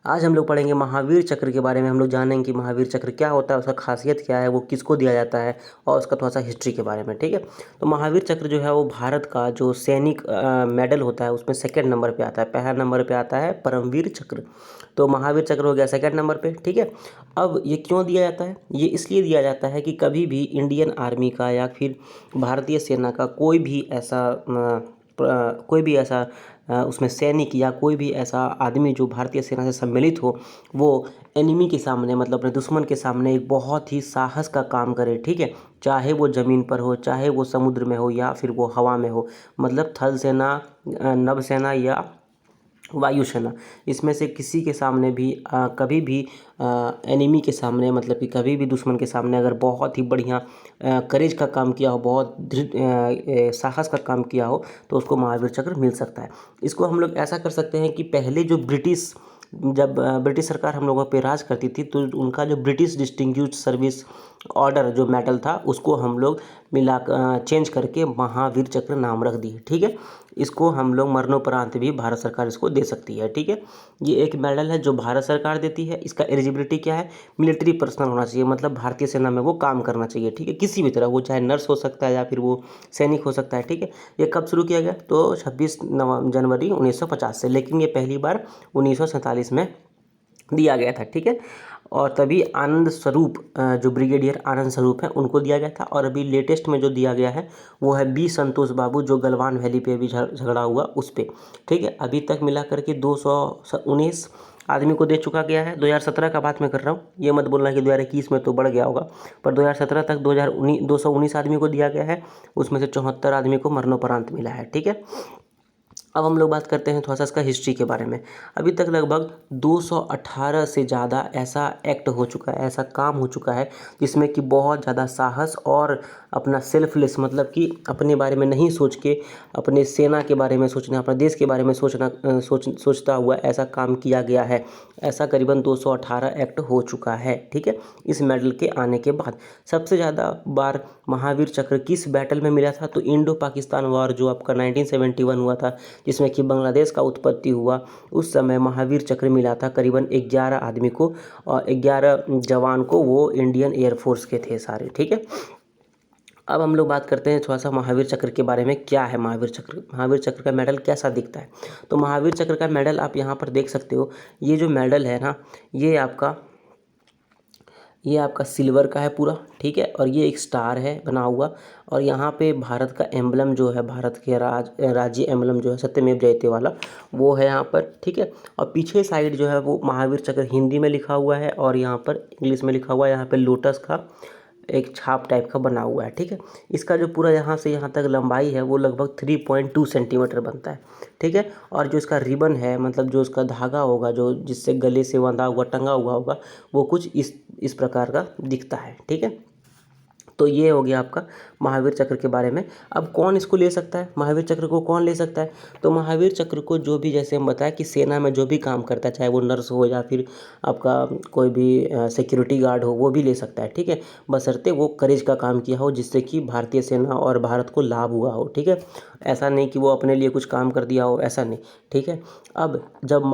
आज हम लोग पढ़ेंगे महावीर चक्र के बारे में। हम लोग जानेंगे कि महावीर चक्र क्या होता है, उसका खासियत क्या है, वो किसको दिया जाता है और उसका थोड़ा सा हिस्ट्री के बारे में। ठीक है, तो महावीर चक्र जो है वो भारत का जो सैनिक मेडल होता है उसमें सेकंड नंबर पे आता है। पहला नंबर पे आता है परमवीर चक्र, तो महावीर चक्र हो गया सेकंड नंबर पे। ठीक है, अब ये क्यों दिया जाता है? ये इसलिए दिया जाता है कि कभी भी इंडियन आर्मी का या फिर भारतीय सेना का कोई भी ऐसा उसमें सैनिक या कोई भी ऐसा आदमी जो भारतीय सेना से सम्मिलित हो, वो एनिमी के सामने मतलब अपने दुश्मन के सामने एक बहुत ही साहस का काम करे। ठीक है, चाहे वो ज़मीन पर हो, चाहे वो समुद्र में हो या फिर वो हवा में हो, मतलब थल सेना, नभ सेना या वायुसेना, इसमें से किसी के सामने भी कभी भी एनिमी के सामने मतलब कि कभी भी दुश्मन के सामने अगर बहुत ही बढ़िया करेज का काम किया हो, बहुत दृढ़ साहस का काम किया हो, तो उसको महावीर चक्र मिल सकता है। इसको हम लोग ऐसा कर सकते हैं कि पहले जो जब ब्रिटिश सरकार हम लोगों पे राज करती थी, तो उनका जो ब्रिटिश डिस्टिंग्विश्ड सर्विस ऑर्डर जो मेडल था उसको हम लोग चेंज करके महावीर चक्र नाम रख दिए। ठीक है, इसको हम लोग मरणोपरांत भी भारत सरकार इसको दे सकती है। ठीक है, ये एक मेडल है जो भारत सरकार देती है। इसका एलिजिबिलिटी क्या है? मिलिट्री पर्सनल होना चाहिए, मतलब भारतीय सेना में वो काम करना चाहिए। ठीक है, किसी भी तरह, वो चाहे नर्स हो सकता है या फिर वो सैनिक हो सकता है। ठीक है, ये कब शुरू किया गया? तो 26 जनवरी 1950 से, लेकिन ये पहली बार 1947 में दिया गया था। ठीक है, और तभी आनंद स्वरूप जो ब्रिगेडियर आनंद स्वरूप हैं उनको दिया गया था। और अभी लेटेस्ट में जो दिया गया है वो है बी संतोष बाबू, जो गलवान वैली पे अभी झगड़ा हुआ उस पर। ठीक है, अभी तक मिला करके 219 आदमी को दे चुका गया है। 2017 का बात मैं कर रहा हूँ, ये मत बोलना कि 2021 में तो बढ़ गया होगा, पर 2017 तक 219 आदमी को दिया गया है, उसमें से 74 आदमी को मरणोपरांत मिला है। ठीक है, अब हम लोग बात करते हैं थोड़ा सा इसका हिस्ट्री के बारे में। अभी तक लगभग 218 से ज़्यादा ऐसा एक्ट हो चुका है, ऐसा काम हो चुका है जिसमें कि बहुत ज़्यादा साहस और अपना सेल्फलेस, मतलब कि अपने बारे में नहीं सोच के अपने सेना के बारे में सोचना, अपने देश के बारे में सोचता हुआ ऐसा काम किया गया है। ऐसा करीबन 218 एक्ट हो चुका है। ठीक है, इस मेडल के आने के बाद सबसे ज़्यादा बार महावीर चक्र किस बैटल में मिला था? तो इंडो पाकिस्तान वॉर जो आपका 1971 हुआ था, जिसमें कि बांग्लादेश का उत्पत्ति हुआ, उस समय महावीर चक्र मिला था करीबन 11 आदमी को, और 11 जवान को, वो इंडियन एयरफोर्स के थे सारे। ठीक है, अब हम लोग बात करते हैं थोड़ा सा महावीर चक्र के बारे में। क्या है महावीर चक्र? महावीर चक्र का मेडल कैसा दिखता है? तो महावीर चक्र का मेडल आप यहाँ पर देख सकते हो। ये जो मेडल है ना, ये आपका सिल्वर का है पूरा। ठीक है, और ये एक स्टार है बना हुआ, और यहाँ पे भारत का एम्बलम जो है, भारत के राज्य एम्बलम जो है सत्यमेव जयते वाला, वो है यहाँ पर। ठीक है, और पीछे साइड जो है वो महावीर चक्र हिंदी में लिखा हुआ है और यहाँ पर इंग्लिश में लिखा हुआ है। यहाँ पे लोटस का एक छाप टाइप का बना हुआ है। ठीक है, इसका जो पूरा यहाँ से यहाँ तक लंबाई है वो लगभग 3.2 सेंटीमीटर बनता है। ठीक है, और जो इसका रिबन है, मतलब जो इसका धागा होगा, जो जिससे गले से बंधा हुआ टंगा हुआ होगा, वो कुछ इस प्रकार का दिखता है। ठीक है, तो ये हो गया आपका महावीर चक्र के बारे में। अब कौन इसको ले सकता है? महावीर चक्र को कौन ले सकता है? तो महावीर चक्र को जो भी, जैसे हम बताया कि सेना में जो भी काम करता है, चाहे वो नर्स हो या फिर आपका कोई भी सिक्योरिटी गार्ड हो, वो भी ले सकता है। ठीक है, बशर्ते वो करेज का काम किया हो जिससे कि भारतीय सेना और भारत को लाभ हुआ हो। ठीक है, ऐसा नहीं कि वो अपने लिए कुछ काम कर दिया हो, ऐसा नहीं। ठीक है, अब जब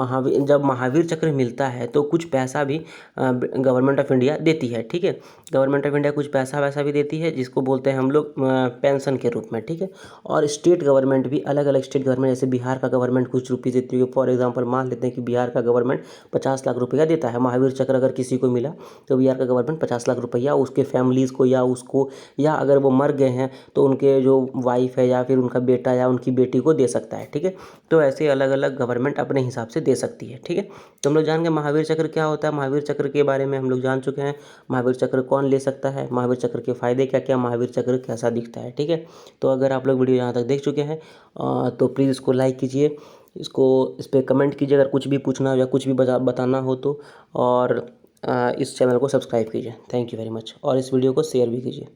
महावीर चक्र मिलता है तो कुछ पैसा भी गवर्नमेंट ऑफ इंडिया देती है। ठीक है, गवर्नमेंट ऑफ इंडिया कुछ पैसा वैसा भी देती है, जिसको बोलते हैं हम लोग पेंशन के रूप में। ठीक है, और स्टेट गवर्नमेंट भी, अलग अलग स्टेट गवर्नमेंट, जैसे बिहार का गवर्नमेंट कुछ रुपये देती है। फॉर एग्जांपल मान लेते हैं कि बिहार का गवर्नमेंट 50 लाख रुपया देता है। महावीर चक्र अगर किसी को मिला तो बिहार का गवर्नमेंट 50 लाख रुपया उसके फैमिलीज़ को, या उसको, या अगर वो मर गए हैं तो उनके जो वाइफ है या फिर उनका बेटा या उनकी बेटी को दे सकता है। ठीक है, तो ऐसे अलग अलग गवर्नमेंट अपने हिसाब से दे सकती है। ठीक है, तो हम लोग जान गए महावीर चक्र क्या होता है। महावीर चक्र के बारे में हम लोग जान चुके हैं। महावीर चक्र कौन ले सकता है, महावीर चक्र के फ़ायदे क्या क्या, महावीर चक्र कैसा दिखता है। ठीक है, तो अगर आप लोग वीडियो यहाँ तक देख चुके हैं तो प्लीज़ इसको लाइक कीजिए, इस पर कमेंट कीजिए अगर कुछ भी पूछना हो या कुछ भी बताना हो तो, और इस चैनल को सब्सक्राइब कीजिए। थैंक यू वेरी मच, और इस वीडियो को शेयर भी कीजिए।